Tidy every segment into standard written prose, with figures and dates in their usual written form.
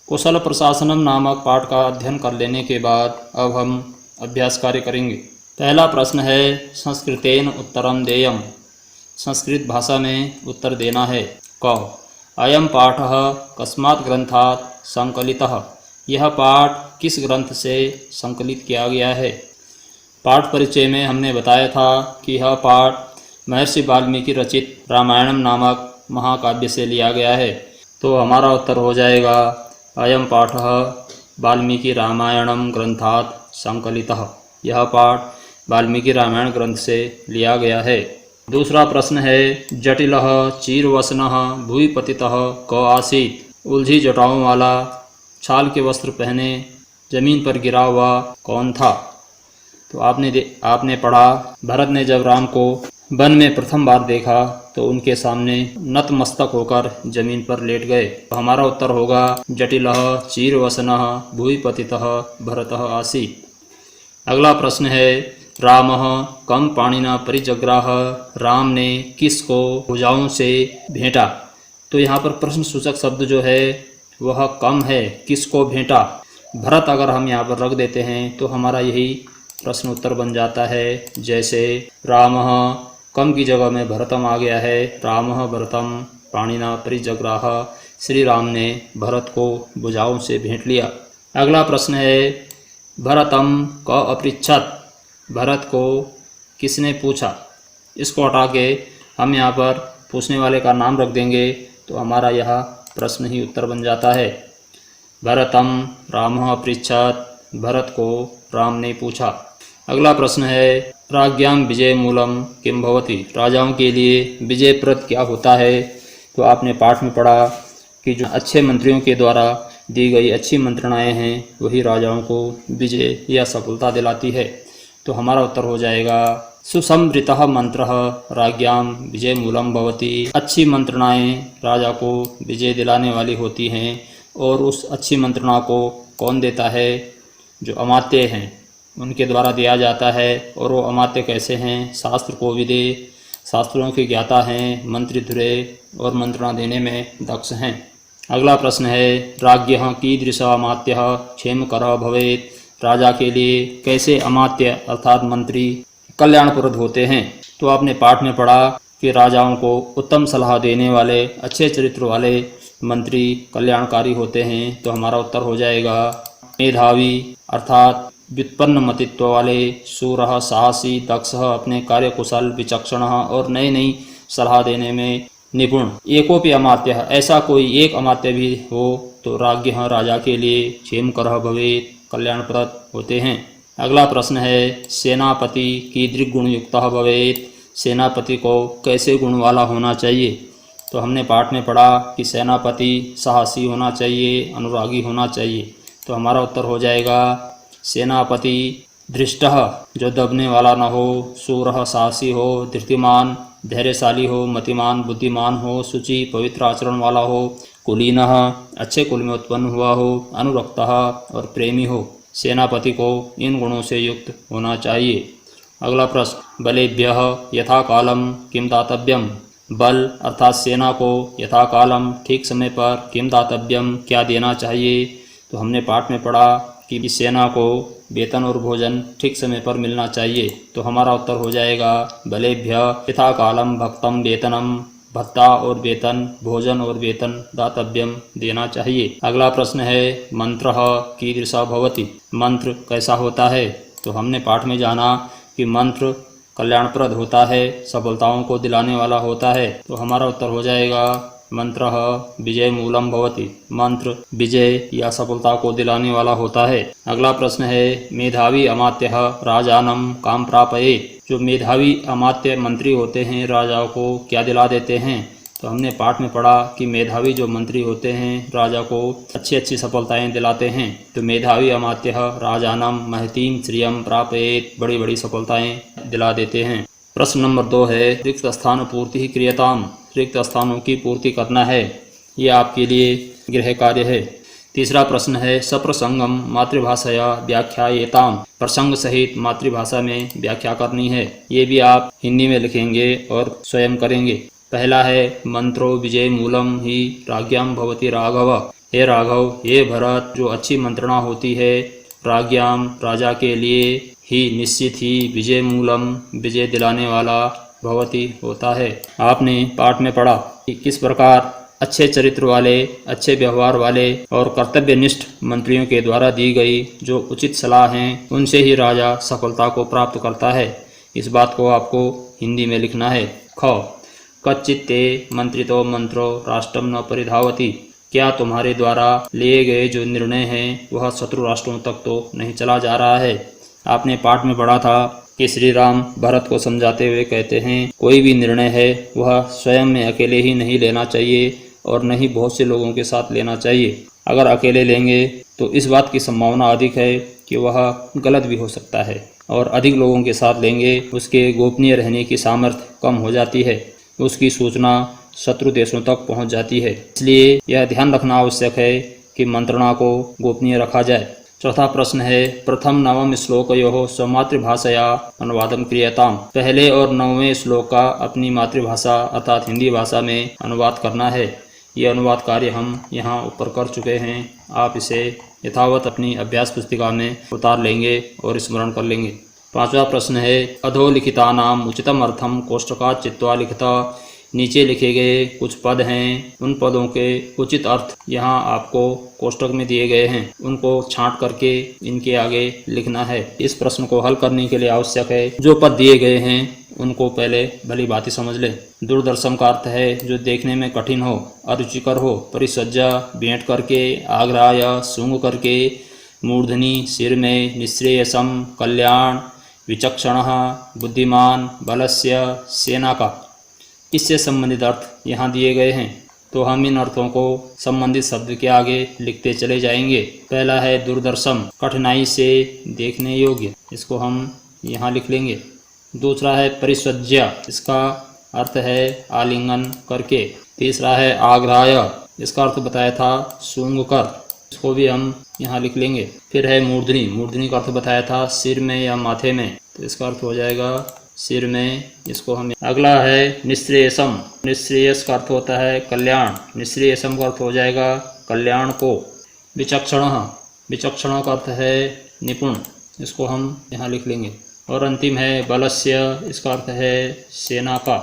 कुशल प्रशासनम नामक पाठ का अध्ययन कर लेने के बाद अब हम अभ्यास कार्य करेंगे। पहला प्रश्न है संस्कृतेन उत्तरम देयम। संस्कृत भाषा में उत्तर देना है। क अयम पाठः कस्मात् ग्रंथात् संकलितः। यह पाठ किस ग्रंथ से संकलित किया गया है। पाठ परिचय में हमने बताया था कि यह पाठ महर्षि वाल्मीकि रचित रामायणम नामक महाकाव्य से लिया गया है। तो हमारा उत्तर हो जाएगा अयम पाठः वाल्मीकि रामायणम ग्रंथात् संकलितः। यह पाठ वाल्मीकि रामायण ग्रंथ से लिया गया है। दूसरा प्रश्न है जटिलः चीरवसनः भूमि पतितः क आसीत्। उलझी जटाओं वाला छाल के वस्त्र पहने जमीन पर गिरा हुआ कौन था। तो आपने पढ़ा भरत ने जब राम को वन में प्रथम बार देखा तो उनके सामने नतमस्तक होकर जमीन पर लेट गए। तो हमारा उत्तर होगा जटिलः चीरवसनः भूमि पतितः भरतः आसीत्। अगला प्रश्न है रामः कम पाणिना परिजग्राह। राम ने किसको भुजाओं से भेंटा। तो यहाँ पर प्रश्न सूचक शब्द जो है वह कम है, किसको भेंटा। भरत अगर हम यहाँ पर रख देते हैं तो हमारा यही प्रश्न उत्तर बन जाता है। जैसे रामः कम की जगह में भरतम आ गया है। रामः भरतम पाणिना परिजग्राह। श्री राम ने भरत को भुजाओं से भेंट लिया। अगला प्रश्न है भरतम क अपृच्छत। भरत को किसने पूछा। इसको हटा के हम यहाँ पर पूछने वाले का नाम रख देंगे तो हमारा यह प्रश्न ही उत्तर बन जाता है। भरतम रामः अपृच्छत। भरत को राम ने पूछा। अगला प्रश्न है राज्ञां विजय मूलम किम भवति। राजाओं के लिए विजयप्रद क्या होता है। तो आपने पाठ में पढ़ा कि जो अच्छे मंत्रियों के द्वारा दी गई अच्छी मंत्रणाएं हैं वही राजाओं को विजय या सफलता दिलाती है। तो हमारा उत्तर हो जाएगा सुसमृतः मंत्रः राज्ञां विजय मूलम भवति। अच्छी मंत्रणाएं राजा को विजय दिलाने वाली होती हैं। और उस अच्छी मंत्रणा को कौन देता है। जो अमात्य हैं उनके द्वारा दिया जाता है। और वो अमात्य कैसे हैं। शास्त्र को विदे, शास्त्रों के ज्ञाता हैं, मंत्री धुरे और मंत्रणा देने में दक्ष हैं। अगला प्रश्न है राज्ञः कीदृश अमात्यः क्षेमकरः भवेत्। राजा के लिए कैसे अमात्य अर्थात मंत्री कल्याणप्रद होते हैं। तो आपने पाठ में पढ़ा कि राजाओं को उत्तम सलाह देने वाले अच्छे चरित्र वाले मंत्री कल्याणकारी होते हैं। तो हमारा उत्तर हो जाएगा मेधावी अर्थात व्युत्पन्न मतित्व वाले, शूरः साहसी दक्षः अपने कार्यकुशल विचक्षणः और नई नई सलाह देने में निपुण। एकोपि अमात्यः ऐसा कोई एक अमात्य भी हो तो राज्ञः राजा के लिए क्षेमकरः भवेत् कल्याणप्रद होते हैं। अगला प्रश्न है सेनापति कीदृक् गुणयुक्तः भवेत्। सेनापति को कैसे गुण वाला होना चाहिए। तो हमने पाठ में पढ़ा कि सेनापति साहसी होना चाहिए, अनुरागी होना चाहिए। तो हमारा उत्तर हो जाएगा सेनापति धृष्टः जो दबने वाला न हो, शूरः साहसी हो, धृतिमान धैर्यशाली हो, मतिमान बुद्धिमान हो, शुचि पवित्र आचरण वाला हो, कुलीनः अच्छे कुल में उत्पन्न हुआ हो, अनुरक्तः और प्रेमी हो। सेनापति को इन गुणों से युक्त होना चाहिए। अगला प्रश्न बलेभ्यः यथा कालम किम दातव्यम। बल अर्थात सेना को यथा कालम ठीक समय पर किम दातव्यम क्या देना चाहिए। तो हमने पाठ में पढ़ा कि सेना को वेतन और भोजन ठीक समय पर मिलना चाहिए। तो हमारा उत्तर हो जाएगा बलेभ्य यथा कालम भक्तम वेतनम। भत्ता और वेतन, भोजन और वेतन दातव्यम देना चाहिए। अगला प्रश्न है मंत्रः कीदृशः भवति। मंत्र कैसा होता है। तो हमने पाठ में जाना कि मंत्र कल्याणप्रद होता है, सफलताओं को दिलाने वाला होता है। तो हमारा उत्तर हो जाएगा मंत्रः विजय मूलम भवति। मंत्र विजय या सफलता को दिलाने वाला होता है। अगला प्रश्न है मेधावी अमात्यः राजानम काम प्रापयेत्। जो मेधावी अमात्य मंत्री होते हैं राजाओं को क्या दिला देते हैं। तो हमने पाठ में पढ़ा कि मेधावी जो मंत्री होते हैं राजा को अच्छी अच्छी सफलताएं दिलाते हैं। तो मेधावी अमात्यः राजानम महतीम श्रियम प्रापयेत्। बड़ी बड़ी सफलताएं दिला देते हैं। प्रश्न नंबर 2 है रिक्त स्थान पूर्ति ही क्रियताम। रिक्त स्थानों की पूर्ति करना है, ये आपके लिए गृह कार्य है। तीसरा प्रश्न है सप्रसंगम मातृभाषया व्याख्यायेताम। प्रसंग सहित मातृभाषा में व्याख्या करनी है। ये भी आप हिंदी में लिखेंगे और स्वयं करेंगे। पहला है मंत्रो विजय मूलम ही राज्ञां भवति राघव। हे राघव, हे भरत, जो अच्छी मंत्रणा होती है प्राज्ञाम राजा के लिए ही निश्चित ही विजय मूलम विजय दिलाने वाला भवती होता है। आपने पाठ में पढ़ा कि किस प्रकार अच्छे चरित्र वाले, अच्छे व्यवहार वाले और कर्तव्यनिष्ठ मंत्रियों के द्वारा दी गई जो उचित सलाह हैं उनसे ही राजा सफलता को प्राप्त करता है। इस बात को आपको हिंदी में लिखना है। ख कच्चित्ते मंत्रितो मंत्रो राष्ट्रम न परिधावती, क्या तुम्हारे द्वारा लिए गए जो निर्णय हैं वह शत्रु राष्ट्रों तक तो नहीं चला जा रहा है। आपने पाठ में पढ़ा था कि श्री राम भरत को समझाते हुए कहते हैं कोई भी निर्णय है वह स्वयं में अकेले ही नहीं लेना चाहिए और न ही बहुत से लोगों के साथ लेना चाहिए। अगर अकेले लेंगे तो इस बात की संभावना अधिक है कि वह गलत भी हो सकता है, और अधिक लोगों के साथ लेंगे उसके गोपनीय रहने की सामर्थ्य कम हो जाती है, उसकी सूचना शत्रु देशों तक पहुंच जाती है। इसलिए यह ध्यान रखना आवश्यक है कि मंत्रणा को गोपनीय रखा जाए। चौथा प्रश्न है प्रथम नवम श्लोकयोः स्वमातृभाषया अनुवादम क्रियताम, पहले और 9वें श्लोक का अपनी मातृभाषा अर्थात हिंदी भाषा में अनुवाद करना है। ये अनुवाद कार्य हम यहाँ ऊपर कर चुके हैं। आप इसे यथावत अपनी अभ्यास पुस्तिका में उतार लेंगे और स्मरण कर लेंगे। पांचवा प्रश्न है अधोलिखितानाम उचितम अर्थम कोष्ठकात् चित्वा लिखिता, नीचे लिखे गए कुछ पद हैं, उन पदों के उचित अर्थ यहाँ आपको कोष्ठक में दिए गए हैं, उनको छांट करके इनके आगे लिखना है। इस प्रश्न को हल करने के लिए आवश्यक है जो पद दिए गए हैं उनको पहले भली भांति समझ लें। दूरदर्शन का अर्थ है जो देखने में कठिन हो, अरुचिकर हो। परिसज्जा भेंट करके, आग्राय सूंघ करके, मूर्धनि सिर में, निःश्रेयसम कल्याण, विचक्षणः बुद्धिमान, बलस्य सेना का, इससे संबंधित अर्थ यहाँ दिए गए हैं। तो हम इन अर्थों को संबंधित शब्द के आगे लिखते चले जाएंगे। पहला है दूरदर्शन, कठिनाई से देखने योग्य, इसको हम यहाँ लिख लेंगे। दूसरा है परिस्वज्या, इसका अर्थ है आलिंगन करके। तीसरा है आग्राय, इसका अर्थ बताया था सूंघ कर, इसको भी हम यहाँ लिख लेंगे। फिर है मूर्धनि, मूर्धनि का अर्थ बताया था सिर में या माथे में, तो इसका अर्थ हो जाएगा सिर में, इसको हम। अगला है निःश्रेयसम, निःश्रेयस का अर्थ होता है कल्याण, निःश्रेयसम का अर्थ हो जाएगा कल्याण को। विचक्षणः, विचक्षण का अर्थ है निपुण, इसको हम यहाँ लिख लेंगे। और अंतिम है बलस्य, इसका अर्थ है सेना का।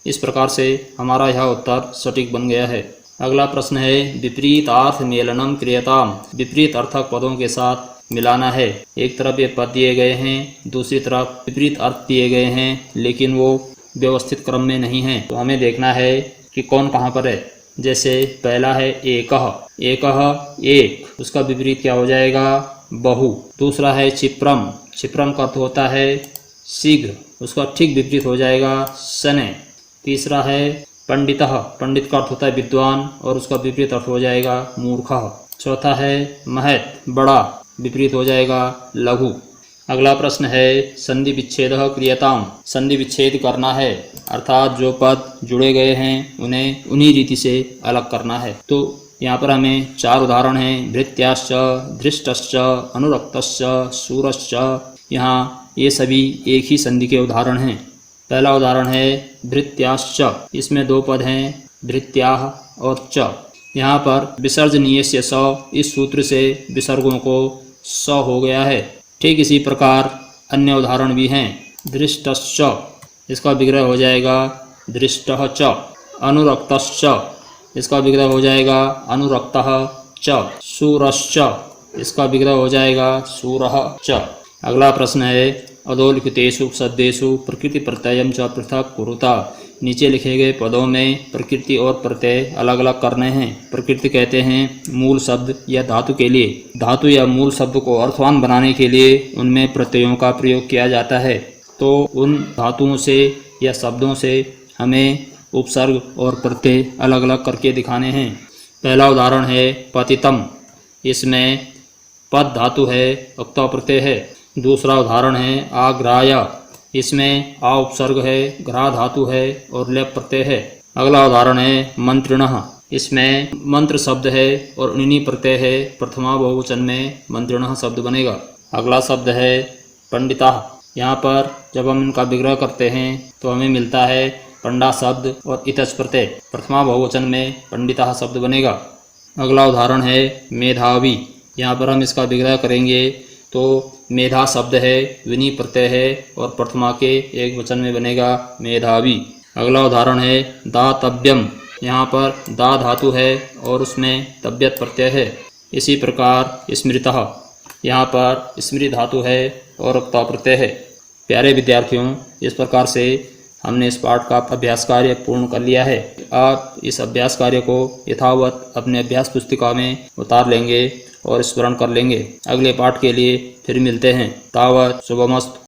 इस प्रकार से हमारा यह उत्तर सटीक बन गया है। अगला प्रश्न है विपरीत अर्थ मेलनम क्रियताम, विपरीत अर्थक पदों के साथ मिलाना है। एक तरफ ये पद दिए गए हैं, दूसरी तरफ विपरीत अर्थ दिए गए हैं, लेकिन वो व्यवस्थित क्रम में नहीं है, तो हमें देखना है कि कौन कहाँ पर है। जैसे पहला है एकः, एकः एक, उसका विपरीत क्या हो जाएगा बहु। दूसरा है क्षिप्रम, क्षिप्रम का अर्थ होता है शीघ्र, उसका ठीक विपरीत हो जाएगा शनै। तीसरा है पंडितः, पंडित का अर्थ होता है विद्वान और उसका विपरीत अर्थ हो जाएगा मूर्खः। चौथा है महत्, बड़ा, विपरीत हो जाएगा लघु। अगला प्रश्न है संधि विच्छेदः क्रियताम, संधि विच्छेद करना है, अर्थात जो पद जुड़े गए हैं उन्हें उन्हीं रीति से अलग करना है। तो यहाँ पर हमें 4 उदाहरण हैं, भृत्याश्च, धृष्टश्च, अनुरक्तश्च, शूरश्च। यहाँ ये सभी एक ही संधि के उदाहरण हैं। पहला उदाहरण है भृत्याश्च, इसमें 2 पद हैं भृत्याः और च। यहाँ पर विसर्जनीय से स, इस सूत्र से विसर्गों को स हो गया है। ठीक इसी प्रकार अन्य उदाहरण भी हैं। धृष्टश्च, इसका विग्रह हो जाएगा धृष्टः च। अनुरक्तश्च, इसका विग्रह हो जाएगा अनुरक्तः च। शूरश्च, इसका विग्रह हो जाएगा शूरः च। अगला प्रश्न है अधोलिखितेषु शब्देषु प्रकृति प्रत्ययम च पृथक कुरुता, नीचे लिखे गए पदों में प्रकृति और प्रत्यय अलग अलग करने हैं। प्रकृति कहते हैं मूल शब्द या धातु के लिए, धातु या मूल शब्द को अर्थवान बनाने के लिए उनमें प्रत्ययों का प्रयोग किया जाता है। तो उन धातुओं से या शब्दों से हमें उपसर्ग और प्रत्यय अलग अलग करके दिखाने हैं। पहला उदाहरण है पतितम, इसमें पद धातु है, उक्ता प्रत्यय है। दूसरा उदाहरण है आग्राय, इसमें आ उपसर्ग है, ग्रह धातु है और लेप प्रत्यय है। अगला उदाहरण है मंत्रिणः, इसमें मंत्र शब्द है और णिनि प्रत्यय है, प्रथमा बहुवचन में मंत्रिणः शब्द बनेगा। अगला शब्द है पंडिताः, यहाँ पर जब हम इनका विग्रह करते हैं तो हमें मिलता है पंडा शब्द और इतच प्रत्यय, प्रथमा बहुवचन में पंडिताः शब्द बनेगा। अगला उदाहरण है मेधावी। यहाँ पर हम इसका विग्रह करेंगे तो मेधा शब्द है, विनी प्रत्यय है और प्रथमा के एक वचन में बनेगा मेधावी। अगला उदाहरण है दातव्यम। यहाँ पर दा धातु है और उसमें तव्यत प्रत्यय है। इसी प्रकार स्मृतः, यहाँ पर स्मृति धातु है और उक्ता प्रत्यय है। प्यारे विद्यार्थियों, इस प्रकार से हमने इस पाठ का अभ्यास कार्य पूर्ण कर लिया है। आप इस अभ्यास कार्य को यथावत अपने अभ्यास पुस्तिका में उतार लेंगे और स्मरण कर लेंगे। अगले पाठ के लिए फिर मिलते हैं। तावत शुभमस्तु।